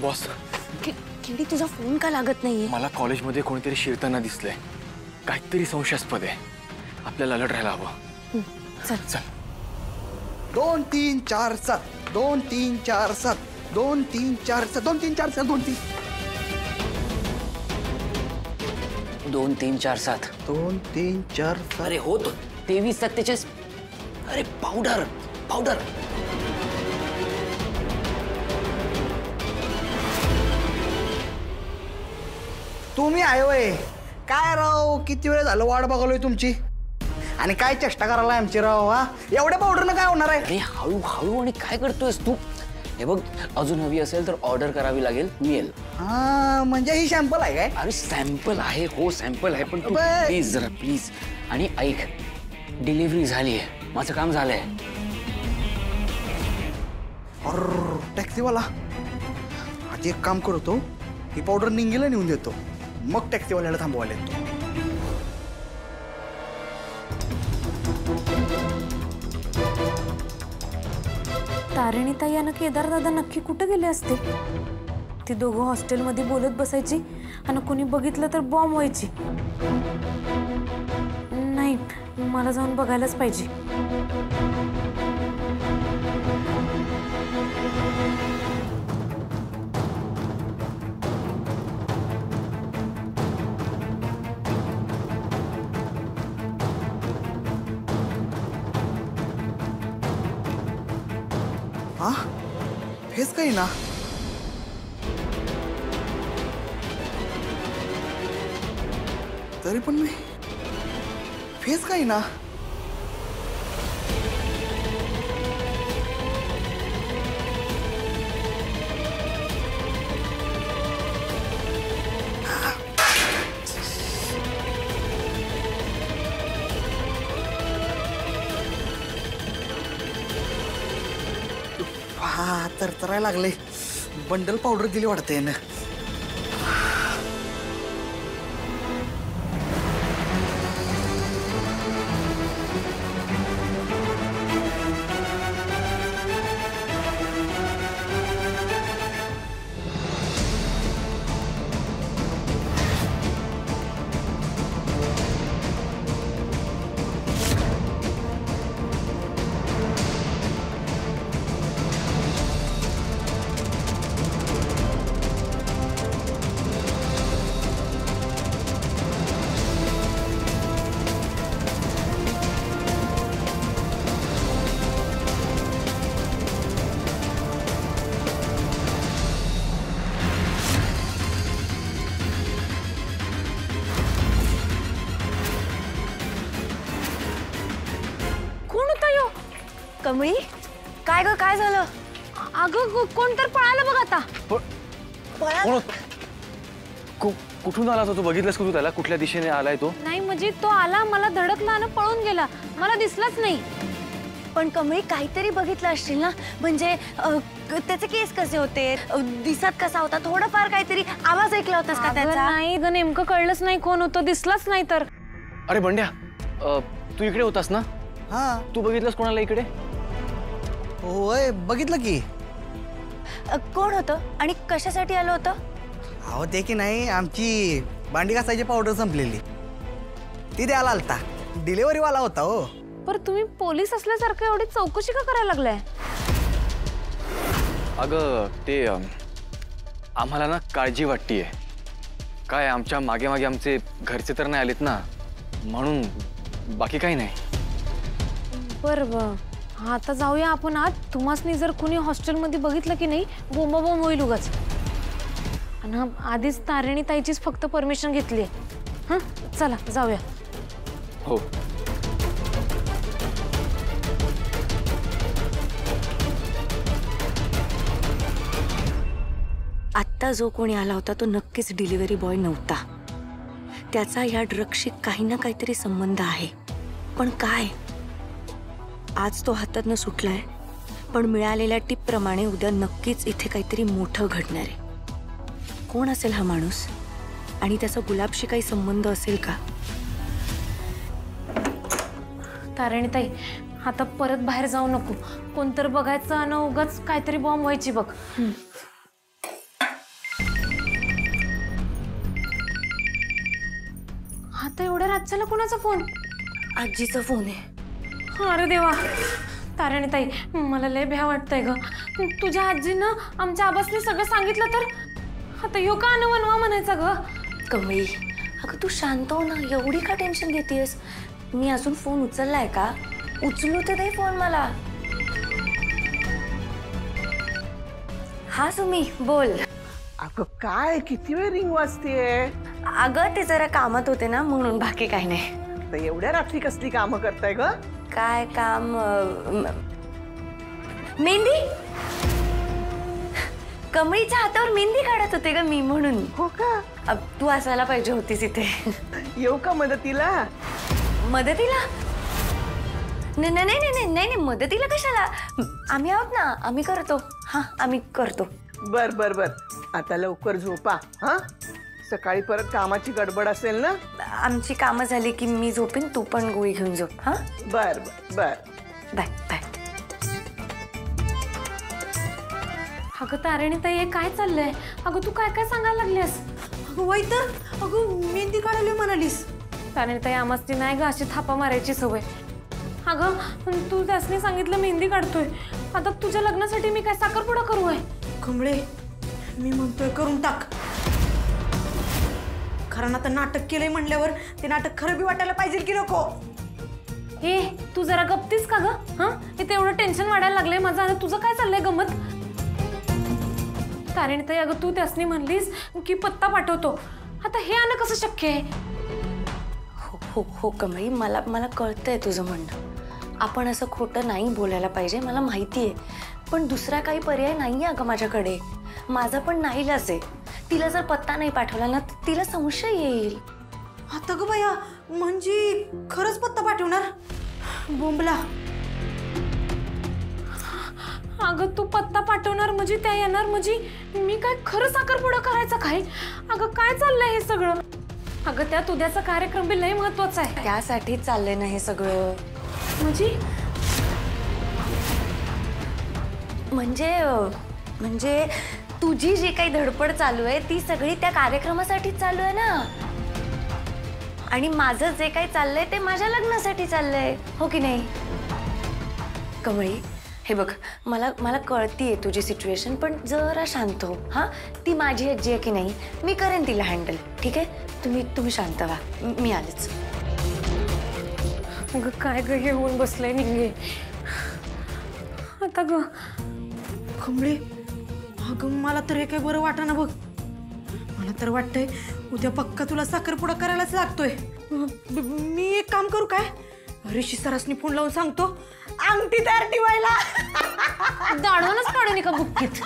Boss किडी तुझा phone का लागत नाहीये? मला कॉलेजमध्ये कोणीतरी शिरताना दिसलंय. काहीतरी संशयास्पद आहे. आपल्याला अलर्ट राहायला हवं. चल चल. 2 3 4 7 2 3 4 7 2 3 4 7 2 3 4 7 2 3 2 3 4 7 2 3 4 7. अरे हो तो 23 47. अरे पावडर पावडर. तुम्ही आहे वय काय राव? किती वेळ झालं वाट बघालोय तुमची. आणि काय चेष्टा करायला आमची राव? हा एवढ्या पावडरनं काय होणार आहे? अरे हळू आणि काय करतोयस तू? हे बघ अजून हवी असेल तर ऑर्डर करावी लागेल, मिळेल. हा म्हणजे ही सॅम्पल आहे काय? अरे सॅम्पल आहे. हो सॅम्पल आहे पण तू अबे. प्लीज जरा प्लीज. आणि ऐक डिलिव्हरी झाली आहे, माझं काम झालंय. अरे टॅक्सीवाला आज एक काम करतो, ही पावडर निंगीला नेऊन देतो, मग टॅक्सीवाल्याला थांबवायला येतो. तारिणीताई आणि केदार दादा नक्की कुठे गेले असते? ती दोघं हॉस्टेलमध्ये बोलत बसायची आणि कोणी बघितलं तर बॉम्ब व्हायची. नाही, मला जाऊन बघायलाच पाहिजे. हा फेस काही ना. तरी पण नाही, फेस काही ना. हा तरतरायला लागले. बंडल पावडर दिली वाटते ना. कमळी काय ग, काय झालं? अगं कोण तर पळालं बघ आता. कुठून आला तो? बघितलंस का तू त्याला? कुठल्या दिशेने आलाय तो? नाही म्हणजे तो आला, मला धडकला आणि पळून गेला, मला दिसलाच नाही. पण कमळी काहीतरी बघितलं असशील ना? म्हणजे त्याचे केस कसे होते, दिसत कसा होता, थोडंफार काहीतरी आवाज ऐकला होतास का त्याचा? नाही ग, नेमकं कळलंच नाही कोण होतं, दिसलाच नाही तर. अरे बंड्या, तू इकडे होतास ना? हा तू बघितलंस कोणाला इकडे? होय बघितलं की. कोण होतं आणि कशासाठी आलं होतं? अहो ते की नाही, आमची भांडी घासायची पावडर संपलेली, ती द्यायला आलता. डिलिव्हरीवाला होता हो. पर तुम्ही पोलीस असल्यासारखं एवढी चौकशी का करायला लागलाय? अगं ते आम्हाला ना काळजी वाटतीये. काय आमच्या मागे मागे आमचे घरचे तर नाही आलेत ना, म्हणून. बाकी काही नाही. बरं आता जाऊया आपण आत. तुम्हासनी जर कुणी हॉस्टेलमध्ये बघितलं की नाही, बोंबाबोंब होईल उगाच. आणि आधीच तारिणी ताईचीच फक्त परमिशन घेतली आहे. चला जाऊया. हो. आत्ता जो कोणी आला होता तो नक्कीच डिलिव्हरी बॉय नव्हता. त्याचा या ड्रग्सशी काही ना काहीतरी संबंध आहे. पण काय? आज तो हातातनं सुटलाय, पण मिळालेल्या टिप प्रमाणे उद्या नक्कीच इथे काहीतरी मोठं घडणार आहे. कोण असेल हा माणूस आणि त्याचा गुलाबशी काही संबंध असेल का? तारिणी ताई, आता परत बाहेर जाऊ नको. कोणतर बघायचं आणि उगाच काहीतरी बॉम्ब व्हायची बघ. रातच्याला कोणाचा फोन? आजीचा फोन आहे. अरे देवा. तारिणी ताई, मला लय भ्या वाटतंय ग. तुझ्या आजीनं आमच्या आबासने सगळं सांगितलं तर आता ह्यो का अनवनवा म्हणायचा ग? कमळी, अगं तू शांत हो ना, एवढी का टेन्शन घेतेस? मी अजून फोन उचललाय का? उचलू तर दे फोन मला. हा सुमी, बोल. अगं काय किती वेळ रिंग वाजतेय? अगं ते जरा कामात होते ना म्हणून, बाकी काही नाही. तर एवढ्या रात्री कसली कामं करताय ग? काय काम? मेहंदी. कमळीच्या हातावर मेहंदी काढत होते ग मी, म्हणून. हो का? तू असायला पाहिजे होतीस इथे. येऊ का मदतीला? मदतीला? नाही नाही नाही नाही नाही, मदतीला कशाला? आम्ही आहोत ना, आम्ही करतो. हा, आम्ही करतो. बर बर बर, आता लवकर झोपा. हा, सकाळी परत कामाची गडबड असेल ना. आमची कामं झाली की मी झोपेन, तू पण गोळी घेऊन झोप. हा, बर बर बर. Bye bye. अगं तारिणी ताई, हे काय चाललंय? अगं तू काय काय सांगायला लागलीस? अगं वय तर, अगं मेहंदी काढायला म्हणालीस. तारिणी ताई, आमची नाही ग अशी थापा मारायची सवय. अगं तू त्यासनी सांगितलं मेहंदी काढतोय, आता तुझ्या लग्नासाठी मी काय साखरपुडा करू आहे? कमळे, मी म्हणतोय करून टाक. कारण आता नाटक केलंय म्हणल्यावर ते नाटक खरं बी वाटायला पाहिजे की नको? हे तू जरा गप्तीस का ग? हा, इथे एवढं टेन्शन वाढायला लागलंय माझं. आता तुझं काय चाललंय गमत? तारिणी ताई, अगं तू त्यासनी म्हणलीस की पत्ता पाठवतो, आता हे आणं कसं शक्य आहे? हो हो हो कमळी, मला मला कळतंय तुझं म्हणणं. आपण असं खोटं नाही बोलायला पाहिजे, मला माहिती आहे. पण दुसरा काही पर्याय नाही आहे अगं माझ्याकडे. माझा पण नाईलाज आहे. तिला जर पत्ता नाही पाठवला ना, तिला संशय येईल. आता ग बया, म्हणजे खरंच पत्ता पाठवणार? बोंबला. अगं तू पत्ता पाठवणार म्हणजे त्या येणार म्हणजे मी काय खरं साखरपुडा करायचा काय? अगं काय चाललंय हे सगळं? अगं त्यात उद्याचा कार्यक्रम बी लय महत्वाचा आहे. त्यासाठीच चाललंय ना हे सगळं. म्हणजे तुझी जी काही धडपड चालू आहे ती सगळी त्या कार्यक्रमासाठी चालू आहे ना. आणि माझं जे काही चाललंय ते माझ्या लग्नासाठी चाललंय, हो की नाही? कमळी, हे बघ, मला कळतीये तुझी सिच्युएशन, पण जरा शांत हो. हा, ती माझी आजी आहे की नाही, मी करेन तिला हँडल. ठीक आहे, तुम्ही शांत व्हा, मी आलेच. अगं काय ग हे होऊन बसलंय निघे आता ग? कमळे, अगं मला तर हे काही बरं वाटेना बघ. मला तर वाटतंय उद्या पक्का तुला साखरपुडा करायलाच लागतोय. मी एक काम करू काय, ऋषी सरासनी फोन लावून सांगतो अंगठी तयार ठेवायला. दाढवूनच पाडून का बुक्कीत?